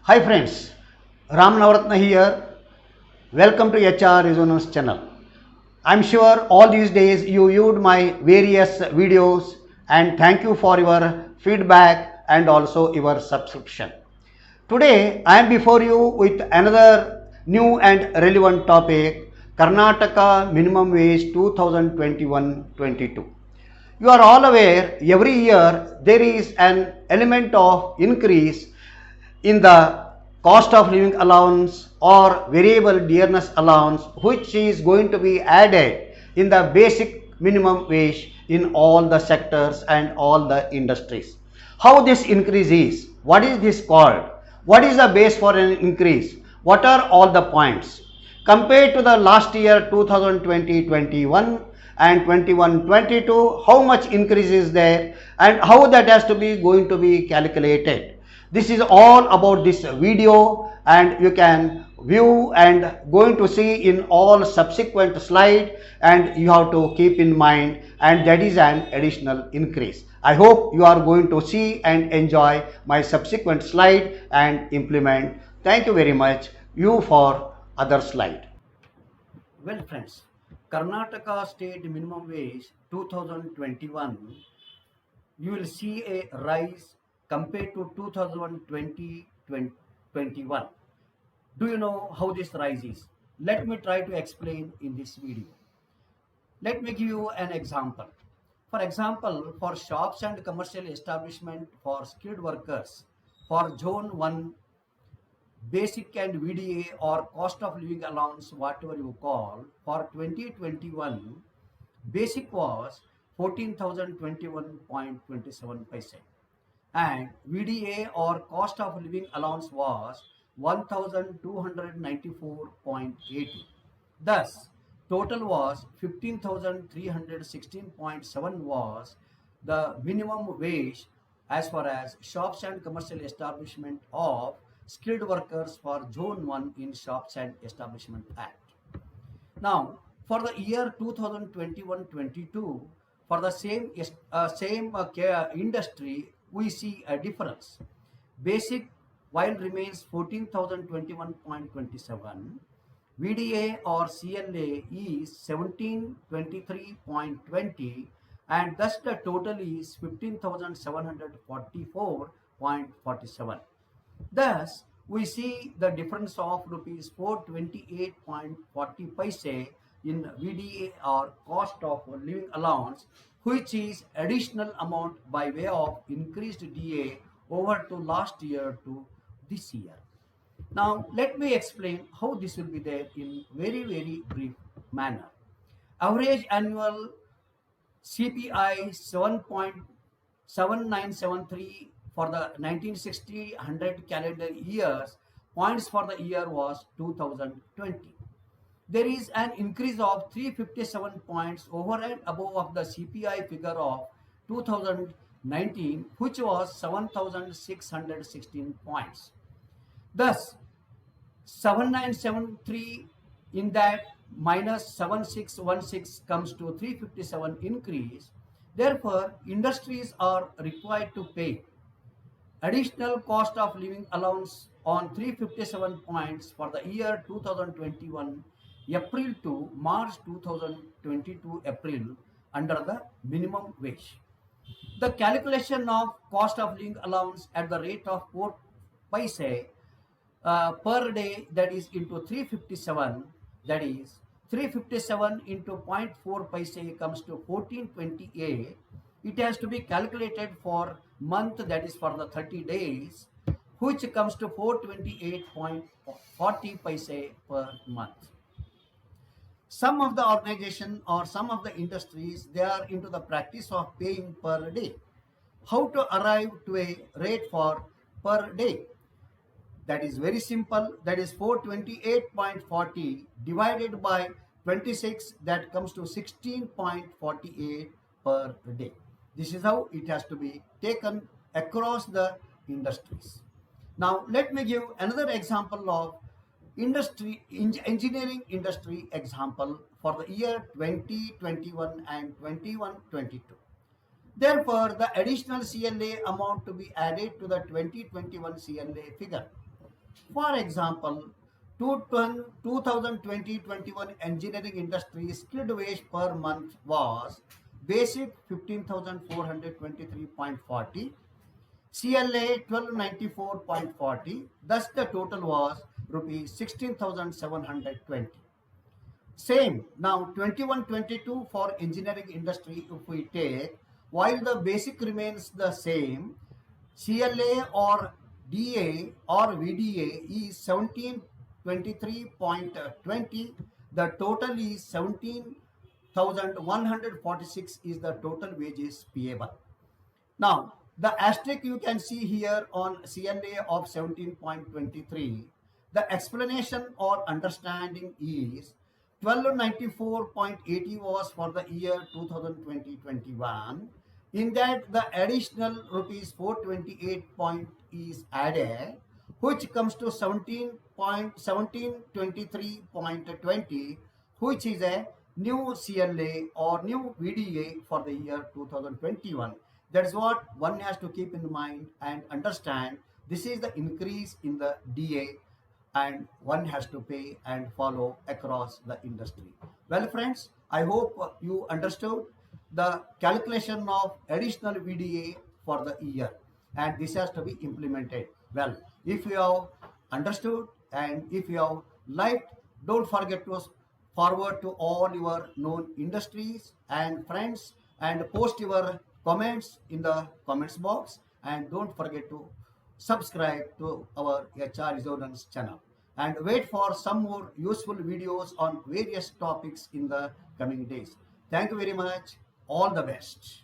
Hi friends, Ram Navaratna here. Welcome to HR Resonance channel. I'm sure all these days you viewed my various videos and thank you for your feedback and also your subscription. Today I am before you with another new and relevant topic, Karnataka minimum wage 2021-22. You are all aware every year there is an element of increase in the cost of living allowance or variable dearness allowance, which is going to be added in the basic minimum wage in all the sectors and all the industries. How this increase is? What is this called? What is the base for an increase? What are all the points? Compared to the last year 2020-21 and 21-22, how much increase is there and how that has to be going to be calculated? This is all about this video and you can view and going to see in all subsequent slide, and you have to keep in mind, and that is an additional increase. I hope you are going to see and enjoy my subsequent slide and implement. Thank you very much. You for other slide. Well friends, Karnataka state minimum wage 2021, you will see a rise compared to 2020-21. Do you know how this rise is? Let me try to explain in this video. Let me give you an example. For example, for shops and commercial establishment for skilled workers, for zone 1, basic and VDA or cost of living allowance, whatever you call, for 2021, basic was 14,021.27 paise and VDA or cost of living allowance was 1,294.80. Thus, total was 15,316.7 was the minimum wage as far as shops and commercial establishment of skilled workers for Zone 1 in Shops and Establishment Act. Now, for the year 2021-22, for the same industry, we see a difference. Basic while remains 14,021.27, VDA or CLA is 1723.20, and thus the total is 15,744.47. Thus, we see the difference of rupees 428.40 paise in VDA or cost of living allowance, which is additional amount by way of increased DA over to last year to this year. Now, let me explain how this will be there in very brief manner. Average annual CPI 7.7973 for the 1960-100 calendar years. Points for the year was 2020. There is an increase of 357 points over and above of the CPI figure of 2019, which was 7,616 points. Thus, 7973 in that minus 7616 comes to 357 increase. Therefore, industries are required to pay additional cost of living allowance on 357 points for the year 2021 April to March 2022 April under the minimum wage. The calculation of cost of living allowance at the rate of 4 paise per day, that is into 357, that is 357 into 0.4 paise comes to 1428. It has to be calculated for month, that is for the 30 days, which comes to 428.40 paise per month. Some of the organization or some of the industries, they are into the practice of paying per day. How to arrive to a rate for per day? That is very simple. That is 428.40 divided by 26, that comes to 16.48 per day. This is how it has to be taken across the industries. Now let me give another example of engineering industry example for the year 2021 and 21-22. Therefore, the additional CLA amount to be added to the 2021 CLA figure. For example, 2020-21 engineering industry skilled wage per month was basic 15,423.40, CLA 1294.40, thus the total was rupees 16,720. Same now 21-22 for engineering industry if we take, while the basic remains the same, CLA or DA or VDA is 1723.20, the total is 17,146 is the total wages payable. Now, the asterisk you can see here on CLA of 17.23, the explanation or understanding is 1294.80 was for the year 2020-21. In that, the additional rupees 428 point is added, which comes to 17.1723.20, which is a new CLA or new VDA for the year 2021. That is what one has to keep in mind and understand. This is the increase in the DA and one has to pay and follow across the industry. Well, friends, I hope you understood the calculation of additional VDA for the year, and this has to be implemented. Well, if you have understood and if you have liked, don't forget to forward to all your known industries and friends and post your comments in the comments box, and don't forget to subscribe to our HR Resonance channel and wait for some more useful videos on various topics in the coming days. Thank you very much. All the best.